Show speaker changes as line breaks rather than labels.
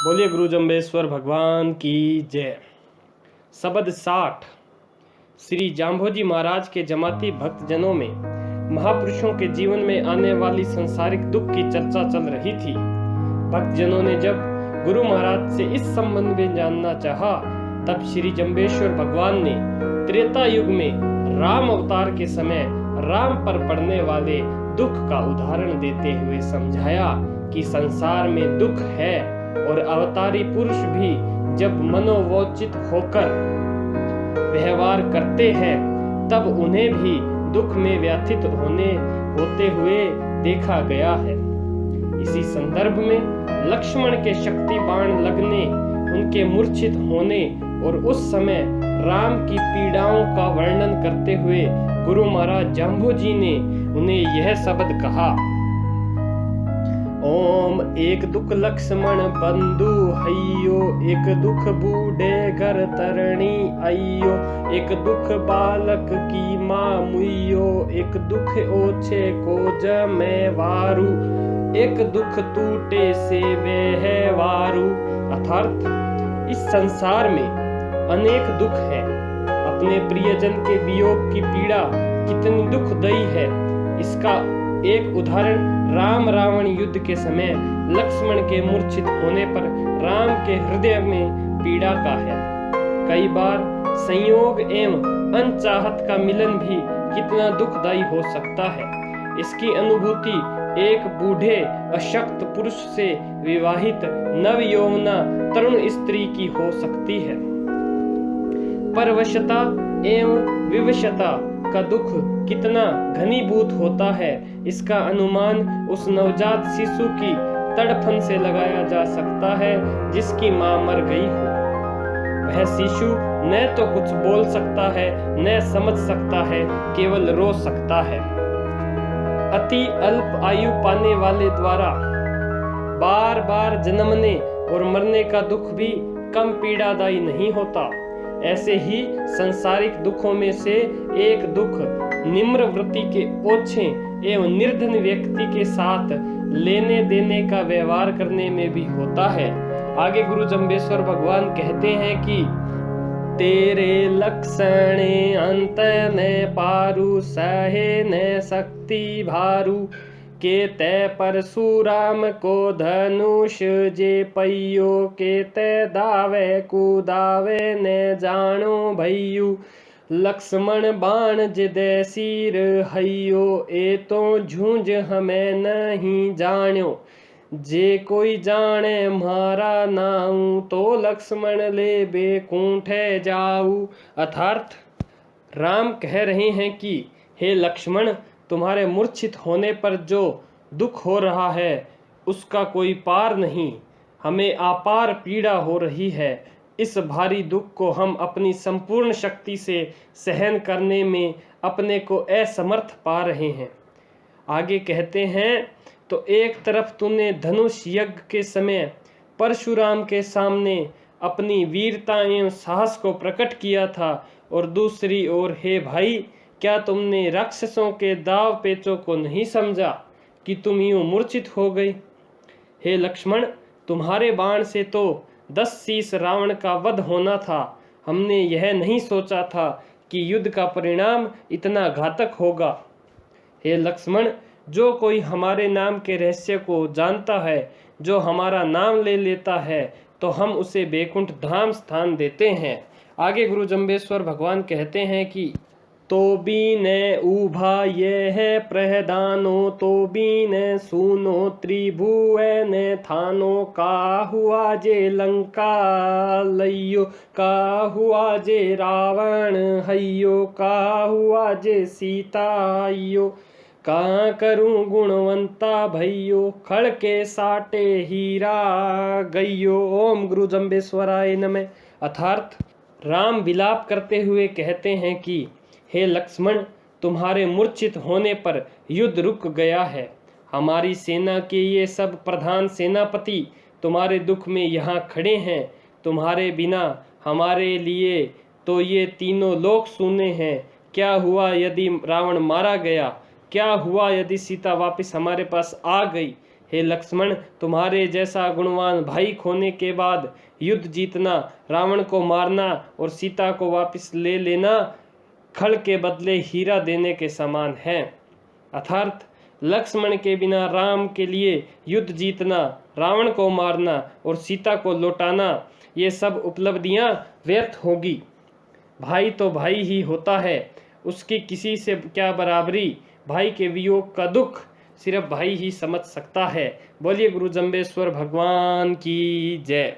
बोलिए गुरु जम्बेश्वर भगवान की जय। शब्द 60। श्री जाम्भोजी महाराज के जमाती भक्तजनों में महापुरुषों के जीवन में आने वाली संसारिक दुख की चर्चा चल रही थी। भक्तजनों ने जब गुरु महाराज से इस संबंध में जानना चाहा, तब श्री जम्बेश्वर भगवान ने त्रेता युग में राम अवतार के समय राम पर पड़ने वाले दुख का उदाहरण देते हुए समझाया कि संसार में दुख है और अवतारी पुरुष भी जब मनोवोचित होकर व्यवहार करते हैं तब उन्हें भी दुख में व्यथित होते हुए देखा गया है। इसी संदर्भ में लक्ष्मण के शक्ति बाण लगने, उनके मूर्छित होने और उस समय राम की पीड़ाओं का वर्णन करते हुए गुरु महाराज जाम्भोजी ने उन्हें यह शब्द कहा, ओम एक दुख लक्ष्मण बंधु हइयो, एक दुख बूढ़े घर तरणी आइयो, एक दुख बालक की माँ मुइयो, एक दुख ओछे को जमे वारू, एक दुख टूटे से वह वारू। अर्थात इस संसार में अनेक दुख है। अपने प्रियजन के वियोग की पीड़ा कितनी दुखदायी है, इसका एक उदाहरण राम रावण युद्ध के समय लक्ष्मण के मूर्छित होने पर राम के हृदय में पीड़ा का है। कई बार संयोग एवं अनचाहत का मिलन भी कितना दुखदायी हो सकता है। इसकी अनुभूति एक बूढ़े अशक्त पुरुष से विवाहित नवयौवना तरुण स्त्री की हो सकती है। परवशता एवं विवशता का दुख कितना घनीभूत होता है, इसका अनुमान उस नवजात शिशु की तड़फन से लगाया जा सकता है जिसकी मां मर गई हो। वह शिशु न तो कुछ बोल सकता है न समझ सकता है, केवल रो सकता है। अति अल्प आयु पाने वाले द्वारा बार बार जन्मने और मरने का दुख भी कम पीड़ादायी नहीं होता। ऐसे ही संसारिक दुखों में से एक दुख निम्र वृत्ति के ओछे एवं निर्धन व्यक्ति के साथ लेने देने का व्यवहार करने में भी होता है। आगे गुरु जम्बेश्वर भगवान कहते हैं कि तेरे लक्षण अंत न पारु, सहे न शक्ति भारू, के तय परशुराम को धनुष जे पैयो, के तय दावे कुदावे न जानो भैयू, लक्ष्मण बाण जिदे सिर हइयो, ए तो झूंझ हमें नहीं जान्यो, जे कोई जाने मारा नाऊ, तो लक्ष्मण ले बेकुंठे जाऊ। अर्थात राम कह रहे हैं कि हे लक्ष्मण, तुम्हारे मूर्छित होने पर जो दुख हो रहा है उसका कोई पार नहीं। हमें अपार पीड़ा हो रही है। इस भारी दुख को हम अपनी संपूर्ण शक्ति से सहन करने में अपने को असमर्थ पा रहे हैं। आगे कहते हैं, तो एक तरफ तूने धनुष यज्ञ के समय परशुराम के सामने अपनी वीरता एवं साहस को प्रकट किया था, और दूसरी ओर हे भाई, क्या तुमने राक्षसों के दाव पेचों को नहीं समझा कि तुम यूं मूर्छित हो गए? हे लक्ष्मण, तुम्हारे बाण से तो 10 शीश रावण का वध होना था। हमने यह नहीं सोचा था कि युद्ध का परिणाम इतना घातक होगा। हे लक्ष्मण, जो कोई हमारे नाम के रहस्य को जानता है, जो हमारा नाम ले लेता है, तो हम उसे बैकुंठ धाम स्थान देते हैं। आगे गुरु जम्बेश्वर भगवान कहते हैं कि तो बीन उभा ये है प्रहदानो, तो बीन सुनो त्रिभुवन थानो, का हुआ जे लंका लइयो, का हुआ जे रावण हइयो, का हुआ जे सीता आइयो, कहाँ करूं गुणवंता भइयो, खड़ के साटे हीरा गइयो। ओम गुरु जम्बेश्वराय नमः। अर्थात राम विलाप करते हुए कहते हैं कि हे लक्ष्मण, तुम्हारे मूर्छित होने पर युद्ध रुक गया है। हमारी सेना के ये सब प्रधान सेनापति तुम्हारे दुख में यहाँ खड़े हैं। तुम्हारे बिना हमारे लिए तो ये तीनों लोक सूने हैं। क्या हुआ यदि रावण मारा गया? क्या हुआ यदि सीता वापस हमारे पास आ गई? हे लक्ष्मण, तुम्हारे जैसा गुणवान भाई खोने के बाद युद्ध जीतना, रावण को मारना और सीता को वापस ले लेना खड़ के बदले हीरा देने के समान है। अर्थात लक्ष्मण के बिना राम के लिए युद्ध जीतना, रावण को मारना और सीता को लौटाना, ये सब उपलब्धियां व्यर्थ होगी। भाई तो भाई ही होता है, उसकी किसी से क्या बराबरी। भाई के वियोग का दुख सिर्फ भाई ही समझ सकता है। बोलिए गुरु जम्बेश्वर भगवान की जय।